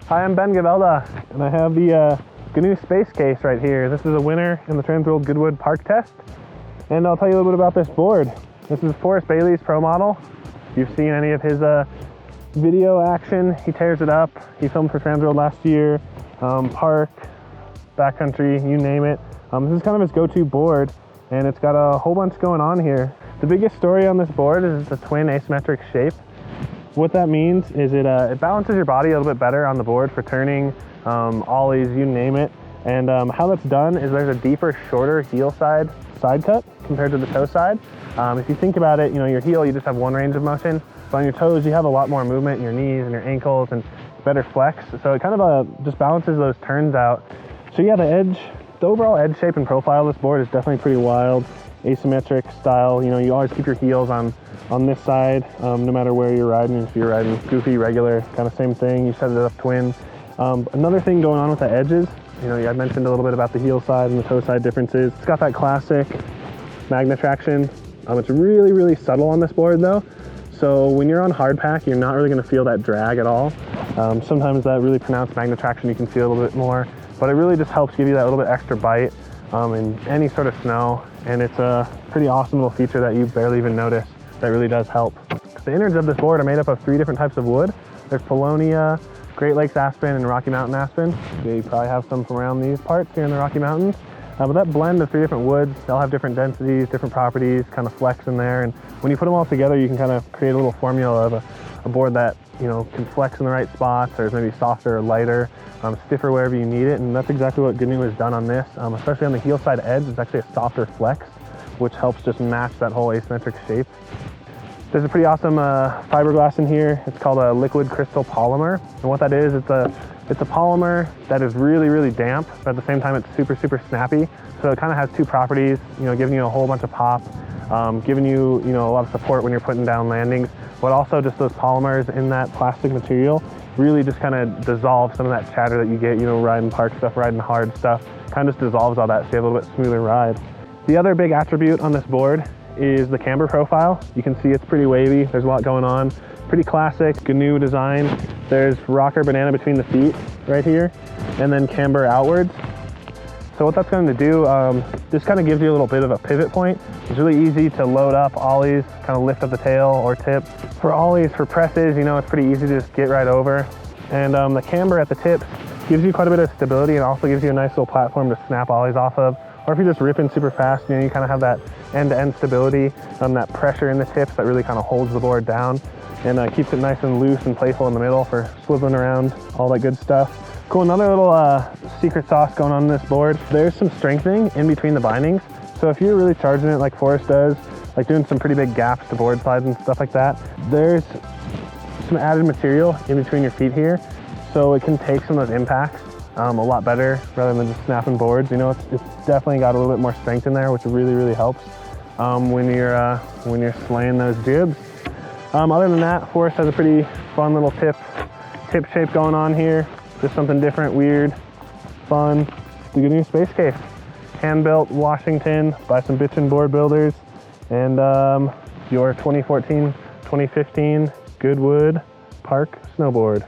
Hi, I'm Ben Gavelda, and I have the GNU space case right here. This is a winner in the TransWorld Goodwood Park test, and I'll tell you a little bit about this board. This is Forrest Bailey's pro model. If you've seen any of his video action, he tears it up. He filmed for TransWorld last year, park, backcountry, you name it. This is kind of his go-to board, and it's got a whole bunch going on here. The biggest story on this board is it's a twin asymmetric shape. What that means is it balances your body a little bit better on the board for turning, ollies, you name it. And how that's done is there's a deeper, shorter heel side cut compared to the toe side. If you think about it, your heel, you just have one range of motion, but on your toes, you have a lot more movement in your knees and your ankles and better flex. So it kind of just balances those turns out. So yeah, the overall edge shape and profile of this board is definitely pretty wild, asymmetric style. You always keep your heels on this side, no matter where you're riding. If you're riding goofy, regular, kind of same thing, you set it up twin. Another thing going on with the edges, I mentioned a little bit about the heel side and the toe side differences. It's got that classic magnet traction. It's really, really subtle on this board though. So when you're on hard pack, you're not really gonna feel that drag at all. Sometimes that really pronounced magnet traction you can feel a little bit more, but it really just helps give you that little bit extra bite in any sort of snow. And it's a pretty awesome little feature that you barely even notice. That really does help. The innards of this board are made up of 3 different types of wood. There's Paulownia, Great Lakes aspen, and Rocky Mountain aspen. You probably have some from around these parts here in the Rocky Mountains. But that blend of 3 different woods, they'll have different densities, different properties, kind of flex in there. And when you put them all together, you can kind of create a little formula of a board that can flex in the right spots, or is maybe softer or lighter, stiffer wherever you need it. And that's exactly what GNU has done on this. Especially on the heel side edge, it's actually a softer flex, which helps just match that whole asymmetric shape. There's a pretty awesome fiberglass in here. It's called a liquid crystal polymer. And what that is, it's a polymer that is really, really damp, but at the same time it's super, super snappy. So it kind of has 2 properties, giving you a whole bunch of pop, giving you, a lot of support when you're putting down landings, but also just those polymers in that plastic material really just kind of dissolve some of that chatter that you get, riding park stuff, riding hard stuff, kind of just dissolves all that so you have a little bit smoother ride. The other big attribute on this board is the camber profile. You can see it's pretty wavy. There's a lot going on. Pretty classic GNU design. There's rocker banana between the feet right here, and then camber outwards. So what that's going to do, this kind of gives you a little bit of a pivot point. It's really easy to load up ollies, kind of lift up the tail or tip. For ollies, for presses, it's pretty easy to just get right over. And the camber at the tips gives you quite a bit of stability and also gives you a nice little platform to snap ollies off of. Or if you're just ripping super fast, you kind of have that end-to-end stability, that pressure in the tips that really kind of holds the board down and keeps it nice and loose and playful in the middle for swiveling around, all that good stuff. Cool, another little secret sauce going on this board. There's some strengthening in between the bindings. So if you're really charging it like Forrest does, like doing some pretty big gaps to board slides and stuff like that, there's some added material in between your feet here. So it can take some of those impacts a lot better rather than just snapping boards. It's definitely got a little bit more strength in there, which really, really helps when you're slaying those jibs. Other than that, Forrest has a pretty fun little tip shape going on here. Just something different, weird, fun. The GNU space case, hand-built Washington by some bitchin' board builders, and your 2014-2015 Goodwood Park snowboard.